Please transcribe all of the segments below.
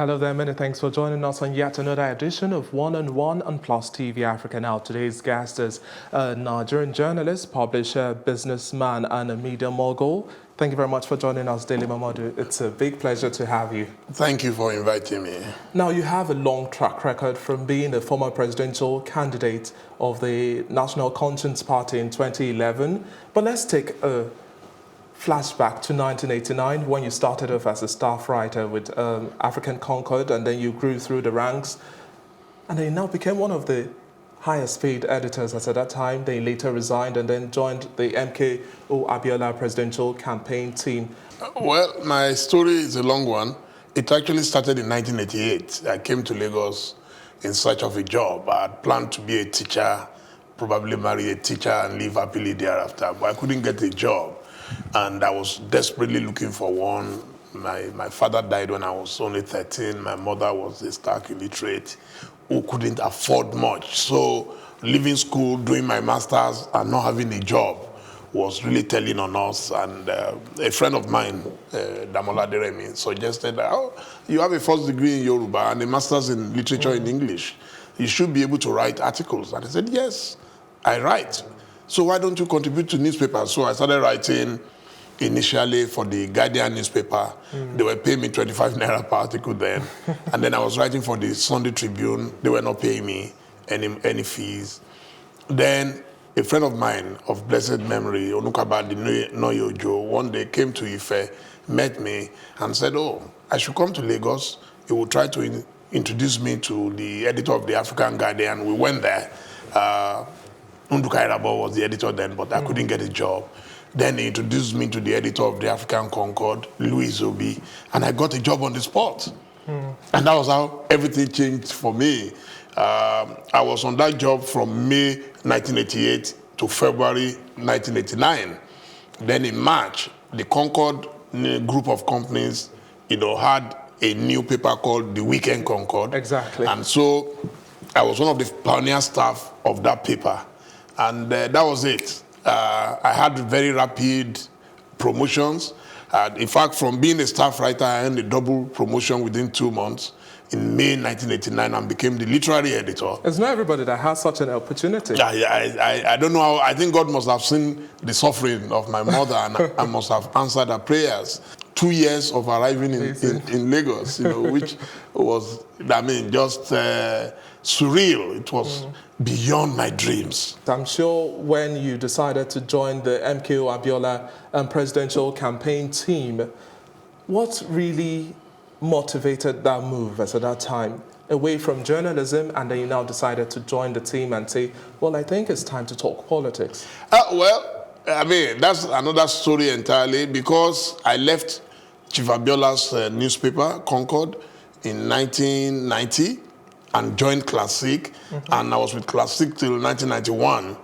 Hello there, many thanks for joining us on yet another edition of One-on-One on Plus TV Africa. Now, today's guest is a Nigerian journalist, publisher, businessman, and a media mogul. Thank you very much for joining us, Dele Momodu. It's a big pleasure to have you. Thank you for inviting me. Now, you have a long track record from being a former presidential candidate of the National Conscience Party in 2011. But let's take a flashback to 1989 when you started off as a staff writer with African Concord, and then you grew through the ranks, and then you now became one of the highest paid editors at that time. They later resigned and then joined the MKO Abiola presidential campaign team. Well, my story is a long one. It actually started in 1988. I came to Lagos in search of a job. I had planned to be a teacher, probably marry a teacher and live happily thereafter, but I couldn't get a job. And I was desperately looking for one. My father died when I was only 13. My mother was a stark illiterate who couldn't afford much. So leaving school, doing my master's, and not having a job was really telling on us. And a friend of mine, Damola Deremi, suggested, oh, you have a first degree in Yoruba and a master's in literature in English. You should be able to write articles. And I said, yes, I write. So why don't you contribute to newspapers? So I started writing initially for the Guardian newspaper. They were paying me 25 naira per article then. And then I was writing for the Sunday Tribune. They were not paying me any fees. Then a friend of mine of blessed memory, Onukabadi Noyojo, one day came to Ife, met me, and said, oh, I should come to Lagos. He would try to introduce me to the editor of the African Guardian. We went there. Undukairabo was the editor then, but I couldn't get a job. Then he introduced me to the editor of the African Concord, Louis Obi, and I got a job on the spot. And that was how everything changed for me. I was on that job from May 1988 to February 1989. Then in March, the Concord group of companies, had a new paper called The Weekend Concord. Exactly. And so I was one of the pioneer staff of that paper. And that was it. I had very rapid promotions. In fact, from being a staff writer, I earned a double promotion within 2 months in May 1989 and became the literary editor. It's not everybody that has such an opportunity. I don't know how. I think God must have seen the suffering of my mother and I must have answered her prayers. 2 years of arriving in Lagos, which was, just surreal. It was beyond my dreams. I'm sure when you decided to join the MKO Abiola presidential campaign team, what really motivated that move at that time? Away from journalism, and then you now decided to join the team and say, well, I think it's time to talk politics. That's another story entirely, because I left Chief Abiola's newspaper, Concord, in 1990 and joined Classic. And I was with Classic till 1991.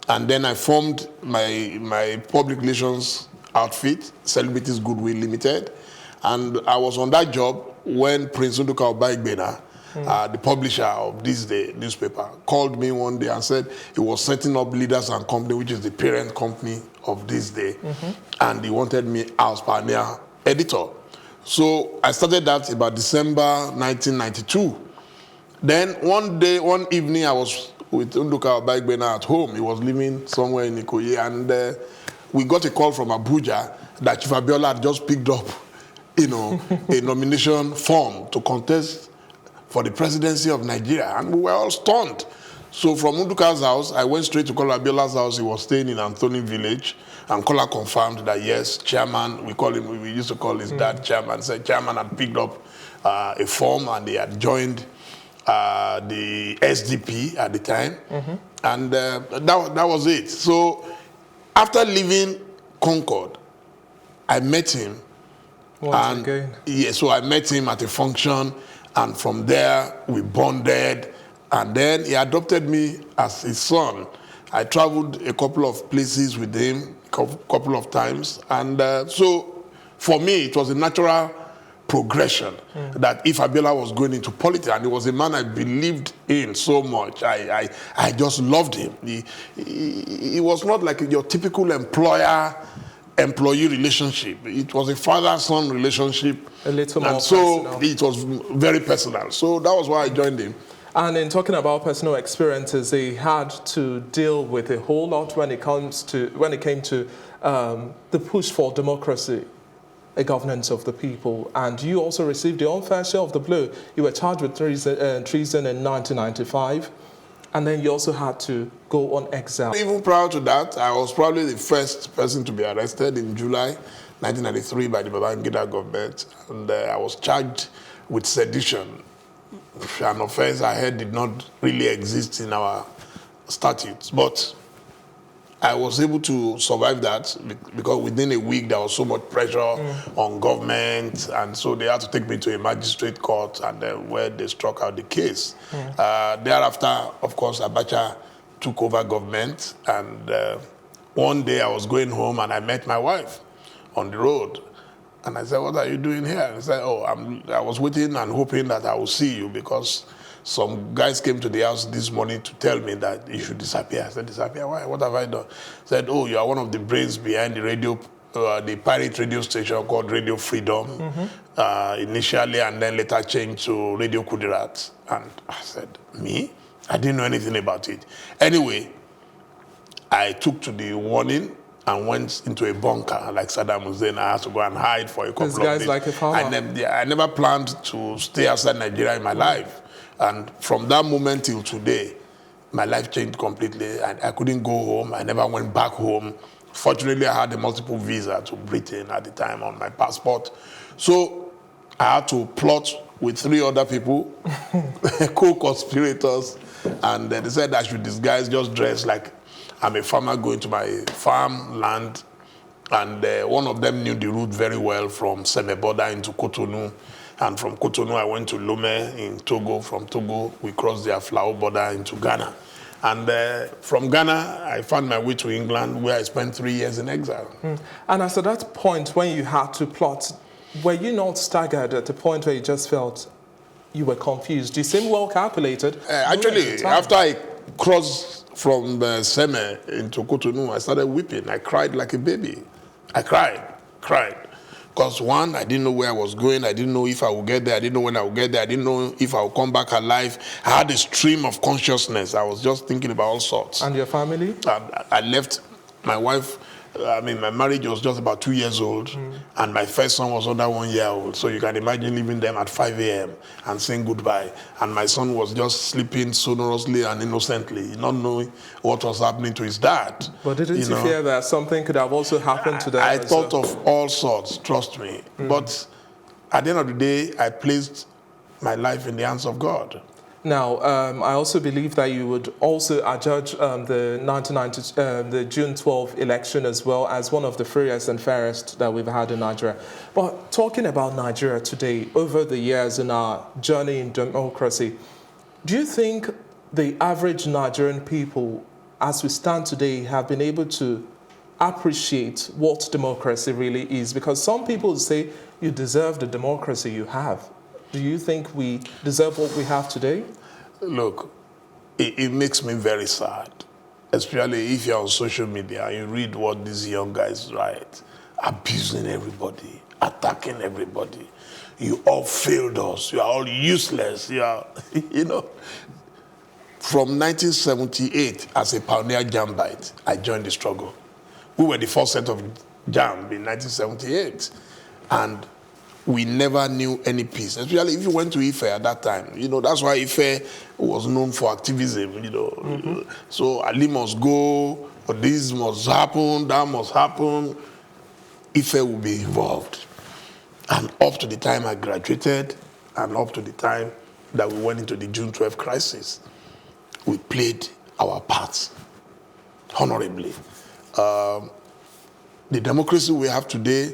And then I formed my public relations outfit, Celebrities Goodwill Limited. And I was on that job when Prince Nduka Obaigbena, the publisher of This Day newspaper, called me one day and said he was setting up Leaders and Company, which is the parent company of This Day. And he wanted me as pioneer editor. So I started that about December 1992. Then one evening I was with Nduka Obaigbena at home. He was living somewhere in Ikoyi, and we got a call from Abuja that Chief Abiola had just picked up, a nomination form to contest for the presidency of Nigeria, and we were all stunned. So from Nduka's house, I went straight to Kola Abiola's house. He was staying in Anthony Village, and Kola confirmed that yes, chairman, we used to call his dad chairman, said chairman had picked up a form and they had joined the SDP at the time, and that was it. So after leaving Concord, I met him. Once again. Yeah, so I met him at a function, and from there we bonded, and then he adopted me as his son. I traveled a couple of places with him, a couple of times, and so for me it was a natural progression that if Abiola was going into politics, and he was a man I believed in so much, I just loved him. He was not like your typical employer employee relationship. It was a father-son relationship. A little more and so personal. it was very personal. So that was why I joined him. And in talking about personal experiences, he had to deal with a whole lot when it came to the push for democracy, a governance of the people. And you also received your own fair share of the blow. You were charged with treason in 1995, and then you also had to go on exile. Even prior to that, I was probably the first person to be arrested in July 1993 by the Babangida government, and I was charged with sedition, an offense I heard did not really exist in our statutes. But I was able to survive that because within a week there was so much pressure on government, and so they had to take me to a magistrate court, and then where they struck out the case. Thereafter, of course, Abacha took over government, and one day I was going home and I met my wife on the road. And I said, "What are you doing here?" And he said, "Oh, I was waiting and hoping that I will see you because some guys came to the house this morning to tell me that you should disappear." I said, "Disappear? Why? What have I done?" He said, "Oh, you are one of the brains behind the radio, the pirate radio station called Radio Freedom, initially, and then later changed to Radio Kudirat." And I said, "Me? I didn't know anything about it." Anyway, I took to the warning and went into a bunker like Saddam Hussein. I had to go and hide for a couple of days. This guy's like a farmer. I never planned to stay outside Nigeria in my life. And from that moment till today, my life changed completely. I couldn't go home. I never went back home. Fortunately, I had a multiple visa to Britain at the time on my passport. So I had to plot with 3 other people, co-conspirators, and they said I should disguise, just dress like I'm a farmer going to my farmland, and one of them knew the route very well from Semeboda into Cotonou, and from Cotonou I went to Lomé in Togo. From Togo we crossed the Aflao border into Ghana, and from Ghana I found my way to England, where I spent 3 years in exile. And as at that point when you had to plot, were you not staggered at the point where you just felt you were confused? You seem well calculated. Actually, after I crossed from Seme into Cotonou, I started weeping. I cried like a baby. I cried. Because one, I didn't know where I was going. I didn't know if I would get there. I didn't know when I would get there. I didn't know if I would come back alive. I had a stream of consciousness. I was just thinking about all sorts. And your family? I left my wife. My marriage was just about 2 years old, and my first son was under 1 year old. So you can imagine leaving them at 5 a.m. and saying goodbye. And my son was just sleeping sonorously and innocently, not knowing what was happening to his dad. But didn't you fear that something could have also happened to them? I thought of all sorts, trust me. But at the end of the day, I placed my life in the hands of God. Now, I also believe that you would also adjudge the June 12 election as well as one of the freest and fairest that we've had in Nigeria. But talking about Nigeria today, over the years in our journey in democracy, do you think the average Nigerian people, as we stand today, have been able to appreciate what democracy really is? Because some people say you deserve the democracy you have. Do you think we deserve what we have today? Look, it makes me very sad, especially if you're on social media and you read what these young guys write, abusing everybody, attacking everybody. You all failed us. You are all useless. You are, From 1978, as a pioneer Jambite, I joined the struggle. We were the first set of Jamb in 1978. And we never knew any peace, especially if you went to Ife at that time. That's why Ife was known for activism, So Ali must go, or this must happen, that must happen. Ife will be involved. And up to the time I graduated, and up to the time that we went into the June 12 crisis, we played our parts honorably. The democracy we have today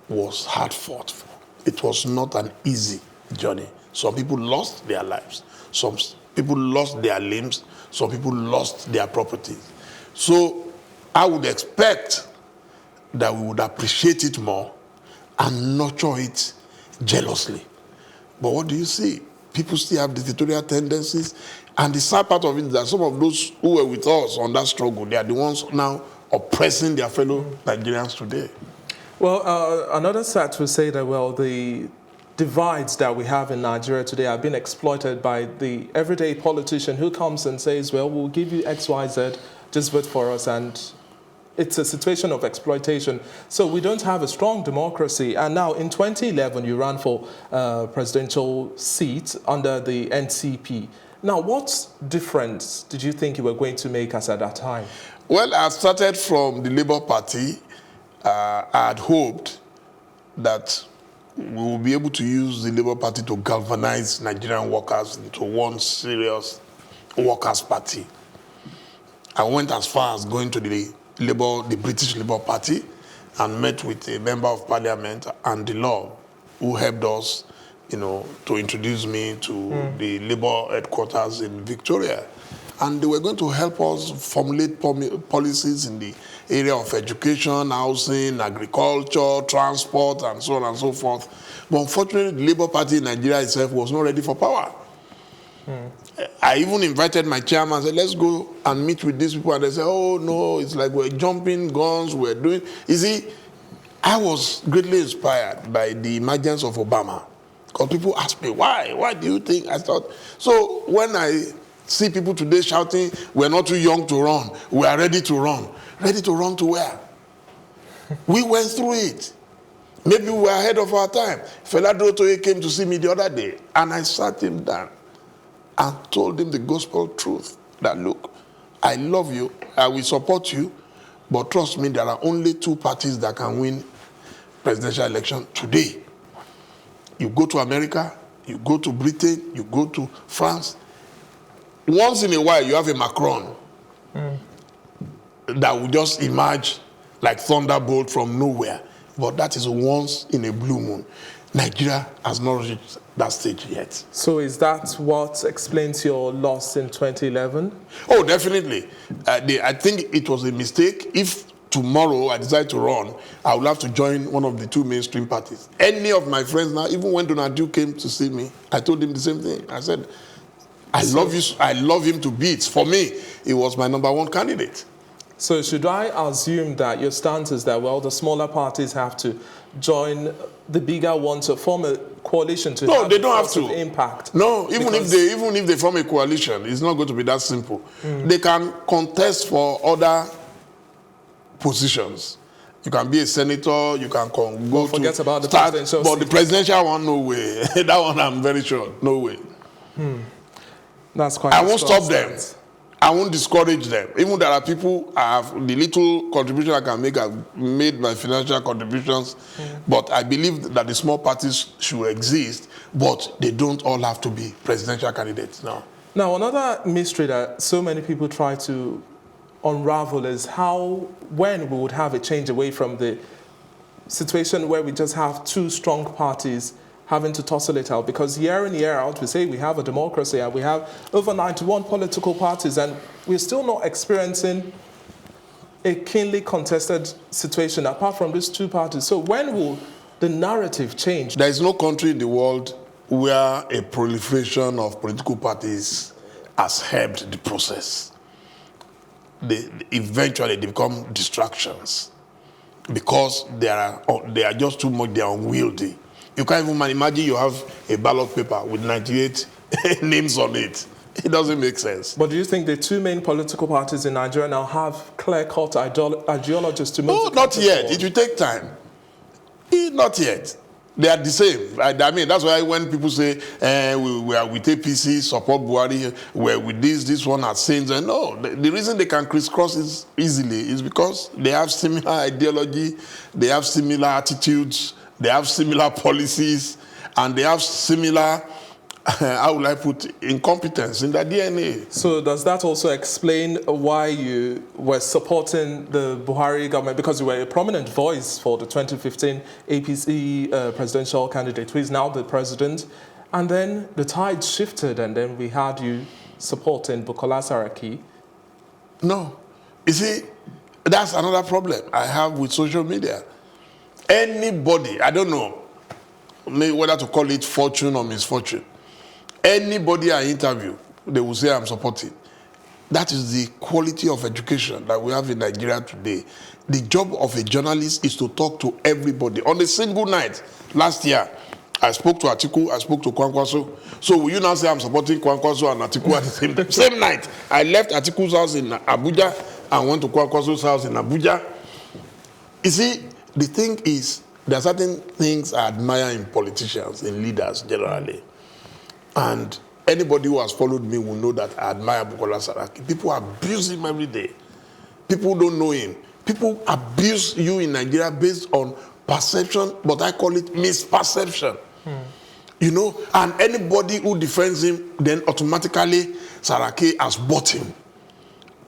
was hard fought for. It was not an easy journey. Some people lost their lives. Some people lost their limbs. Some people lost their properties. So I would expect that we would appreciate it more and nurture it jealously. But what do you see? People still have dictatorial tendencies. And the sad part of it is that some of those who were with us on that struggle, they are the ones now oppressing their fellow Nigerians today. Well, another side will say that, well, the divides that we have in Nigeria today are being exploited by the everyday politician who comes and says, well, we'll give you X, Y, Z, just vote for us. And it's a situation of exploitation. So we don't have a strong democracy. And now in 2011, you ran for presidential seat under the NCP. Now, what difference did you think you were going to make us at that time? Well, I started from the Labour Party. I had hoped that we will be able to use the Labour Party to galvanize Nigerian workers into one serious workers' party. I went as far as going to the British Labour Party and met with a member of parliament and the law who helped us, to introduce me to the Labour headquarters in Victoria. And they were going to help us formulate policies in the area of education, housing, agriculture, transport, and so on and so forth. But unfortunately, the Labour Party in Nigeria itself was not ready for power. I even invited my chairman and said, let's go and meet with these people. And they said, oh, no, it's like we're jumping guns, we're doing... You see, I was greatly inspired by the emergence of Obama. Because people ask me, why? Why do you think? I thought... So when I see people today shouting, we're not too young to run, we are ready to run. Ready to run to where? We went through it. Maybe we were ahead of our time. Fela Dotoye came to see me the other day, and I sat him down and told him the gospel truth, that look, I love you, I will support you, but trust me, there are only two parties that can win presidential election today. You go to America, you go to Britain, you go to France. Once in a while, you have a Macron that will just emerge like thunderbolt from nowhere. But that is once in a blue moon. Nigeria has not reached that stage yet. So is that what explains your loss in 2011? Oh, definitely. I think it was a mistake. If tomorrow I decide to run, I will have to join one of the two mainstream parties. Any of my friends now, even when Donald came to see me, I told him the same thing. I said, I love him to bits. For me, he was my #1 candidate. So should I assume that your stance is that, well, the smaller parties have to join the bigger ones to form a coalition to no, have they don't have to impact? No, even if they form a coalition, it's not going to be that simple. They can contest for other positions. You can be a senator, you can go forget to about the presidential but seat. the presidential one, no way. That one, I'm very sure, no way. That's quite. I won't stop them. I won't discourage them. Even there are people, I have the little contribution I can make, I've made my financial contributions, but I believe that the small parties should exist, but they don't all have to be presidential candidates now. Now, another mystery that so many people try to unravel is when we would have a change away from the situation where we just have two strong parties having to tussle it out, because year in, year out, we say we have a democracy and we have over 91 political parties, and we're still not experiencing a keenly contested situation apart from these two parties. So when will the narrative change? There is no country in the world where a proliferation of political parties has helped the process. Eventually they become distractions because they are just too much, they are unwieldy. You can't even imagine you have a ballot paper with 98 names on it. It doesn't make sense. But do you think the two main political parties in Nigeria now have clear-cut ideologies to move? No, not yet. Forward? It will take time. Not yet. They are the same. I mean, that's why when people say we are with APC, support Buhari, we're with this one has sins. And no, the reason they can crisscross is easily is because they have similar ideology, they have similar attitudes, they have similar policies, and they have similar, how will I put, incompetence in their DNA. So does that also explain why you were supporting the Buhari government? Because you were a prominent voice for the 2015 APC presidential candidate, who is now the president. And then the tide shifted, and then we had you supporting Bukola Saraki. No. You see, that's another problem I have with social media. Anybody, I don't know whether to call it fortune or misfortune, anybody I interview, they will say I'm supporting. That is the quality of education that we have in Nigeria today. The job of a journalist is to talk to everybody. On a single night, last year, I spoke to Atiku, I spoke to Kwankwaso. So will you now say I'm supporting Kwankwaso and Atiku at the same time? Same night, I left Atiku's house in Abuja and went to Kwankwaso's house in Abuja. You see, the thing is, there are certain things I admire in politicians, in leaders generally. And anybody who has followed me will know that I admire Bukola Saraki. People abuse him every day. People don't know him. People abuse you in Nigeria based on perception, but I call it misperception. You know, and anybody who defends him, then automatically Saraki has bought him.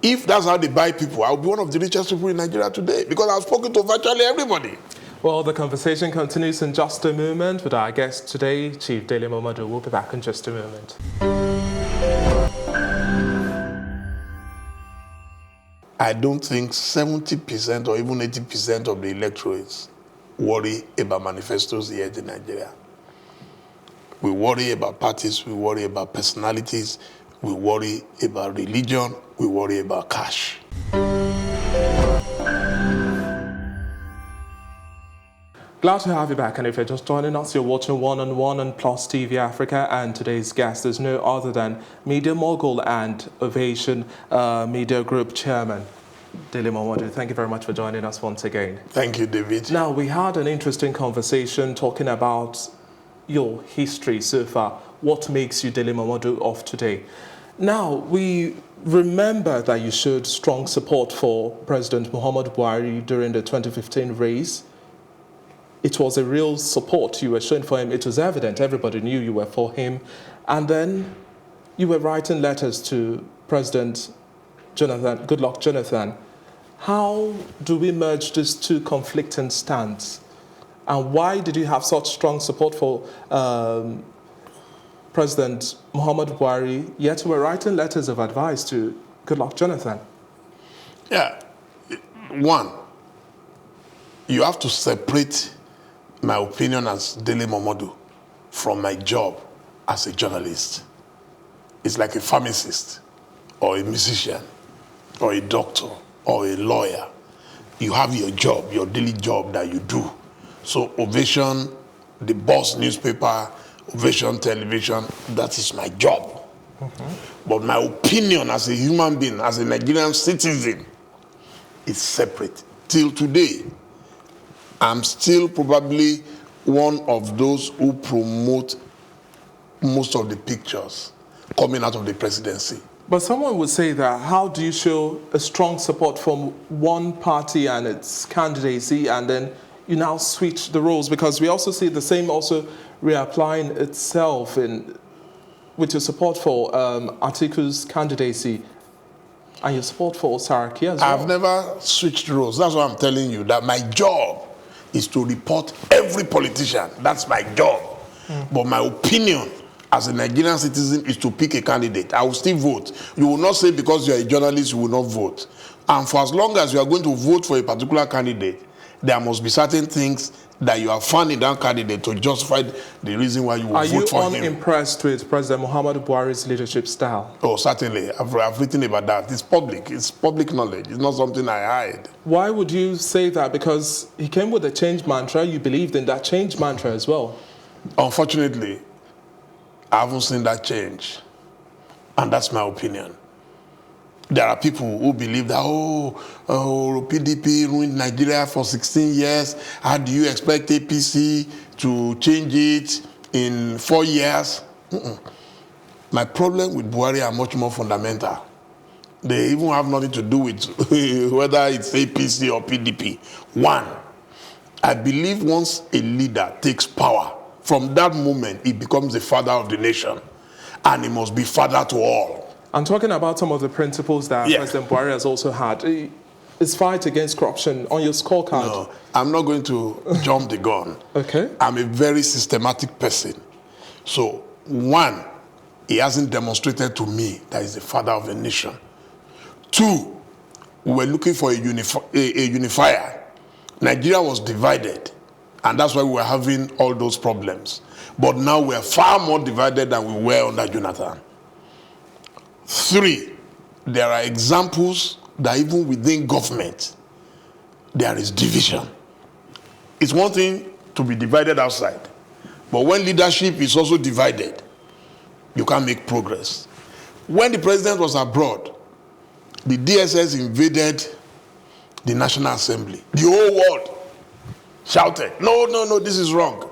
If that's how they buy people, I'll be one of the richest people in Nigeria today because I've spoken to virtually everybody. Well, the conversation continues in just a moment with our guest today, Chief Dele Momodu. We'll be back in just a moment. I don't think 70% or even 80% of the electorates worry about manifestos here in Nigeria. We worry about parties, we worry about personalities, we worry about religion, we worry about cash. Glad to have you back, and if you're just joining us, you're watching One-on-One on Plus TV Africa, and today's guest is no other than Media Mogul and Ovation Media Group Chairman, Dele Momodu. Thank you very much for joining us once again. Thank you, David. Now, we had an interesting conversation talking about your history so far, what makes you Dele Momodu of today. Now, we remember that you showed strong support for President Muhammadu Buhari during the 2015 race. It was a real support you were showing for him. It was evident. Everybody knew you were for him. And then you were writing letters to President Jonathan, Goodluck Jonathan. How do we merge these two conflicting stands? And why did you have such strong support for President Muhammadu Buhari, yet you were writing letters of advice to Goodluck Jonathan? Yeah. One, you have to separate my opinion as Dele Momodu from my job as a journalist. It's like a pharmacist or a musician or a doctor or a lawyer. You have your job, your daily job that you do. So Ovation, the Boss newspaper, Ovation television, that is my job. But my opinion as a human being, as a Nigerian citizen, is separate. Till today, I'm still probably one of those who promote most of the pictures coming out of the presidency. But someone would say that, how do you show a strong support from one party and its candidacy, and then you now switch the roles? Because we also see the same also reapplying itself with your support for Atiku's candidacy and your support for Saraki as well. I've never switched roles. That's why I'm telling you that my job is to report every politician. That's my job. But my opinion as a Nigerian citizen is to pick a candidate. I will still vote. You will not say because you are a journalist, you will not vote. And for as long as you are going to vote for a particular candidate, there must be certain things that you have found in that candidate to justify the reason why you will vote for him. Are you unimpressed with President Muhammadu Buhari's leadership style? Oh, certainly. I've written about that. It's public. It's public knowledge. It's not something I hide. Why would you say that? Because he came with a change mantra. You believed in that change mantra as well. Unfortunately, I haven't seen that change. And that's my opinion. There are people who believe that, PDP ruined Nigeria for 16 years. How do you expect APC to change it in 4 years? My problem with Buhari are much more fundamental. They even have nothing to do with whether it's APC or PDP. One, I believe once a leader takes power, from that moment, he becomes the father of the nation. And he must be father to all. I'm talking about some of the principles that President Buhari has also had. His fight against corruption on your scorecard. No, I'm not going to jump the gun. Okay. I'm a very systematic person. So, one, he hasn't demonstrated to me that he's the father of a nation. Two, we were looking for a unifier. Nigeria was divided, and that's why we were having all those problems. But now we're far more divided than we were under Jonathan. Three, there are examples that even within government, there is division. It's one thing to be divided outside, but when leadership is also divided, you can't make progress. When the president was abroad, the DSS invaded the National Assembly. The whole world shouted, no, no, no, this is wrong.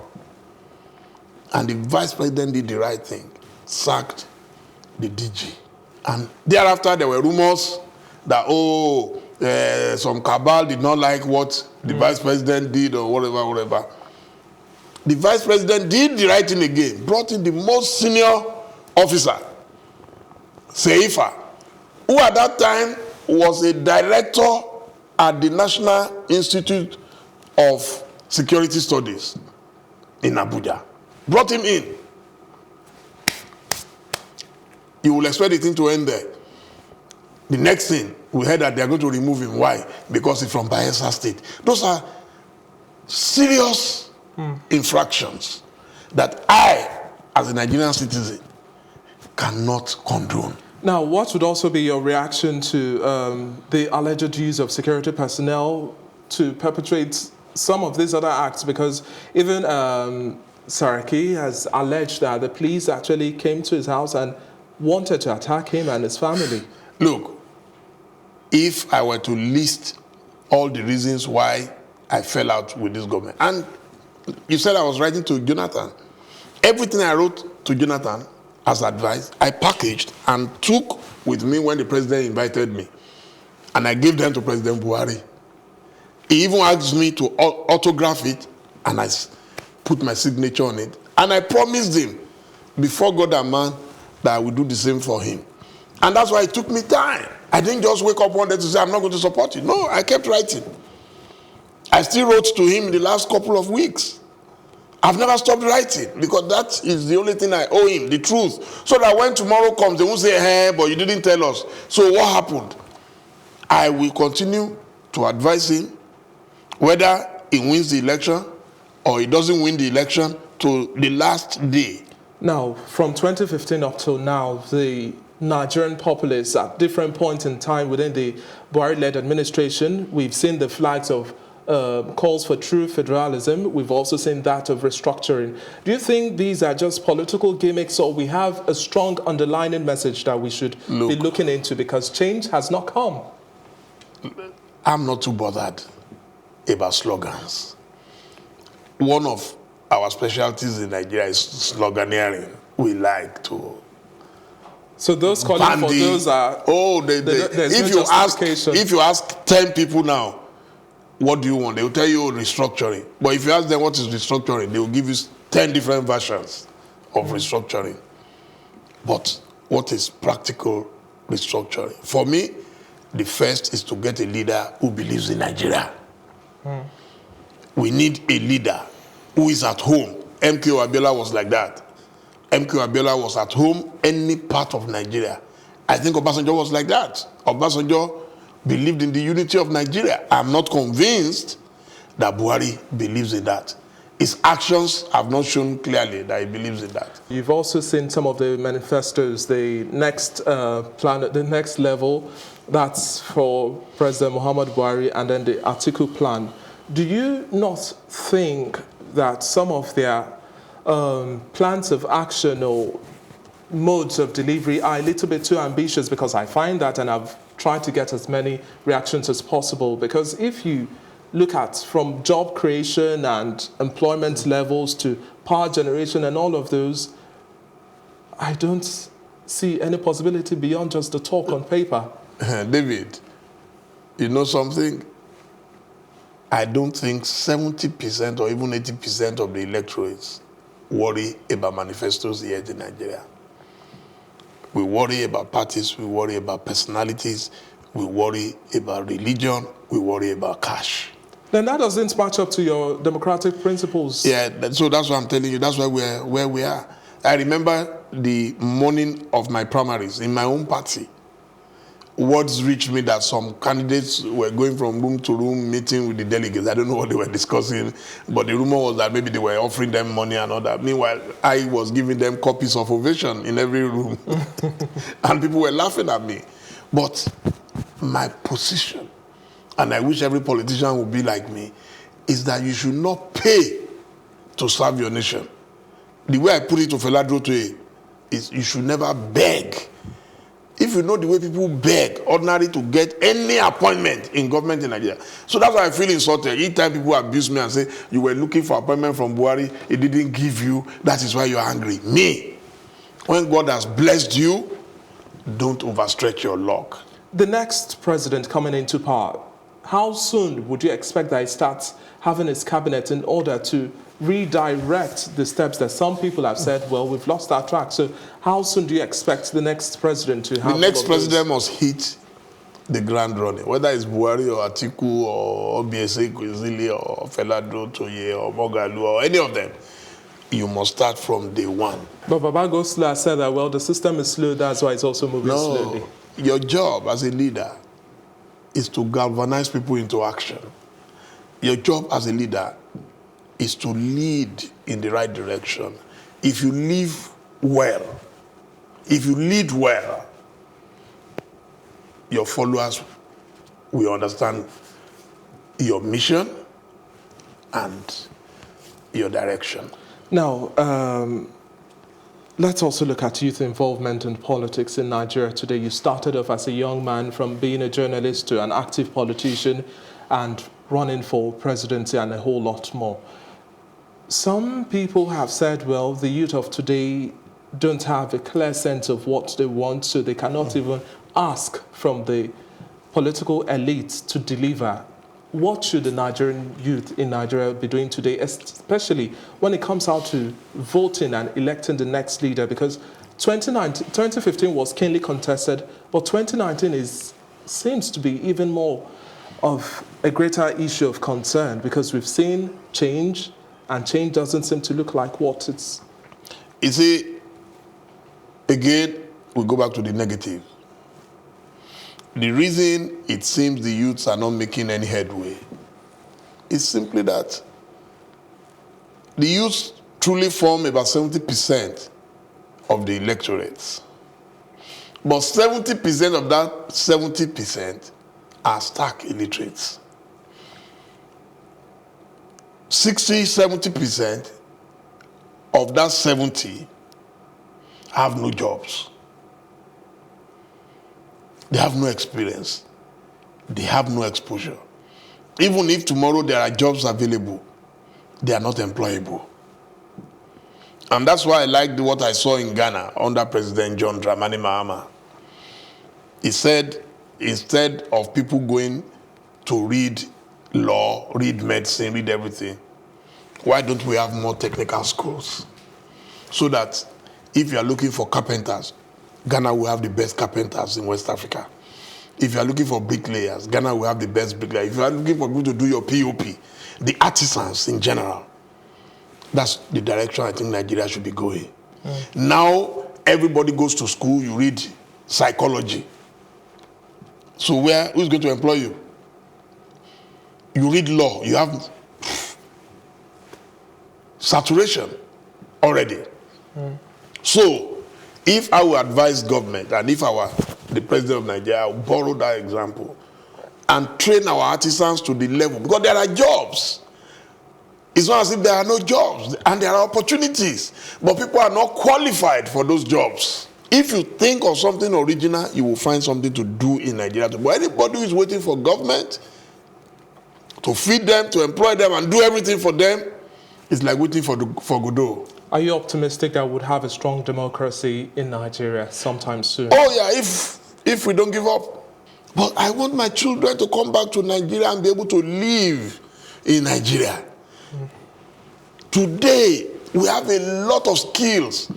And the vice president did the right thing, sacked the DG. And thereafter, there were rumors that, some cabal did not like what the vice president did or whatever. The vice president did the right thing again, brought in the most senior officer, Seifa, who at that time was a director at the National Institute of Security Studies in Abuja. Brought him in. You will expect the thing to end there. The next thing, we heard that they are going to remove him. Why? Because he's from Bayelsa State. Those are serious infractions that I, as a Nigerian citizen, cannot condone. Now, what would also be your reaction to the alleged use of security personnel to perpetrate some of these other acts? Because even Saraki has alleged that the police actually came to his house and wanted to attack him and his family. Look, if I were to list all the reasons why I fell out with this government, and you said I was writing to Jonathan, everything I wrote to Jonathan as advice, I packaged and took with me when the president invited me. And I gave them to President Buhari. He even asked me to autograph it, and I put my signature on it. And I promised him, before God and man, that I would do the same for him. And that's why it took me time. I didn't just wake up one day to say, I'm not going to support you. No, I kept writing. I still wrote to him in the last couple of weeks. I've never stopped writing, because that is the only thing I owe him, the truth. So that when tomorrow comes, they won't say, hey, but you didn't tell us. So what happened? I will continue to advise him, whether he wins the election or he doesn't win the election, to the last day. Now, from 2015 up till now, the Nigerian populace at different points in time within the Buhari-led administration, we've seen the flags of calls for true federalism. We've also seen that of restructuring. Do you think these are just political gimmicks, or we have a strong underlying message that we should be looking into, because change has not come? I'm not too bothered about slogans. One of our specialties in Nigeria is sloganeering. We like to. So those calling for those are. Oh, if you ask 10 people now, what do you want? They will tell you restructuring. But if you ask them what is restructuring, they will give you 10 different versions of restructuring. But what is practical restructuring? For me, the first is to get a leader who believes in Nigeria. We need a leader who is at home. MKO Abiola was like that. MKO Abiola was at home, any part of Nigeria. I think Obasanjo was like that. Obasanjo believed in the unity of Nigeria. I'm not convinced that Buhari believes in that. His actions have not shown clearly that he believes in that. You've also seen some of the manifestos, the next plan, the next level, that's for President Muhammad Buhari, and then the Atiku plan. Do you not think that some of their plans of action or modes of delivery are a little bit too ambitious? Because I find that, and I've tried to get as many reactions as possible, because if you look at from job creation and employment levels to power generation and all of those, I don't see any possibility beyond just the talk on paper. David, you know something? I don't think 70% or even 80% of the electorates worry about manifestos here in Nigeria. We worry about parties, we worry about personalities, we worry about religion, we worry about cash. Then that doesn't match up to your democratic principles. Yeah, so that's what I'm telling you. That's why we're where we are. I remember the morning of my primaries in my own party. Words reached me that some candidates were going from room to room meeting with the delegates. I don't know what they were discussing, but the rumor was that maybe they were offering them money and all that. Meanwhile, I was giving them copies of ovation in every room. And people were laughing at me. But my position, and I wish every politician would be like me, is that you should not pay to serve your nation. The way I put it to Feladro today is you should never beg. If you know the way people beg ordinary to get any appointment in government in Nigeria. So that's why I feel insulted. Each time people abuse me and say, you were looking for appointment from Buhari, he didn't give you, that is why you're angry. Me, when God has blessed you, don't overstretch your luck. The next president coming into power, how soon would you expect that he starts having his cabinet in order to redirect the steps that some people have said, well, we've lost our track? So how soon do you expect the next president to have? The next president must hit the ground running, whether it's Buhari or Atiku or Obiese Kwizili or Feladro Toye or Mogalu or any of them. You must start from day one. But Baba Gosla said that, well, the system is slow, that's why it's also moving slowly. Your job as a leader is to galvanize people into action. Your job as a leader is to lead in the right direction. If you live well, if you lead well, your followers will understand your mission and your direction. Now, let's also look at youth involvement in politics in Nigeria today. You started off as a young man from being a journalist to an active politician and running for presidency and a whole lot more. Some people have said, well, the youth of today don't have a clear sense of what they want, so they cannot even ask from the political elite to deliver. What should the Nigerian youth in Nigeria be doing today, especially when it comes out to voting and electing the next leader? Because 2015 was keenly contested, but 2019 seems to be even more of a greater issue of concern, because we've seen change, and change doesn't seem to look like what it's... You see, again, we go back to the negative. The reason it seems the youths are not making any headway is simply that the youths truly form about 70% of the electorates. But 70% of that 70% are stark illiterates. 60-70% of that 70 have no jobs. They have no experience. They have no exposure. Even if tomorrow there are jobs available, they are not employable. And that's why I liked what I saw in Ghana under President John Dramani Mahama. He said, instead of people going to read law, read medicine, read everything, why don't we have more technical schools? So that if you are looking for carpenters, Ghana will have the best carpenters in West Africa. If you are looking for bricklayers, Ghana will have the best bricklayers. If you are looking for people to do your POP, the artisans in general, that's the direction I think Nigeria should be going. Now, everybody goes to school, you read psychology. So who's going to employ you? You read law, you have saturation already. So, if I will advise government, and if the president of Nigeria will borrow that example, and train our artisans to the level, because there are jobs. It's not as if there are no jobs, and there are opportunities, but people are not qualified for those jobs. If you think of something original, you will find something to do in Nigeria. But anybody who is waiting for government to feed them, to employ them, and do everything for them, it's like waiting for Godot. Are you optimistic that we'll have a strong democracy in Nigeria sometime soon? Oh yeah, if we don't give up. But I want my children to come back to Nigeria and be able to live in Nigeria. Today, we have a lot of skills.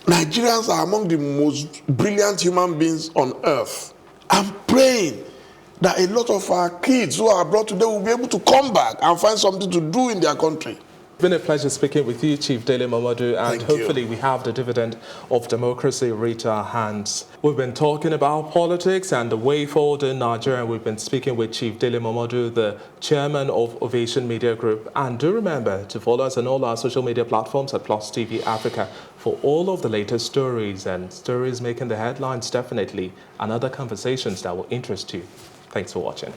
Nigerians are among the most brilliant human beings on earth. I'm praying that a lot of our kids who are abroad today will be able to come back and find something to do in their country. It's been a pleasure speaking with you, Chief Dele Momodu, and hopefully we have the dividend of democracy reach our hands. We've been talking about politics and the way forward in Nigeria. We've been speaking with Chief Dele Momodu, the chairman of Ovation Media Group. And do remember to follow us on all our social media platforms at Plus TV Africa for all of the latest stories and stories making the headlines definitely, and other conversations that will interest you. Thanks for watching.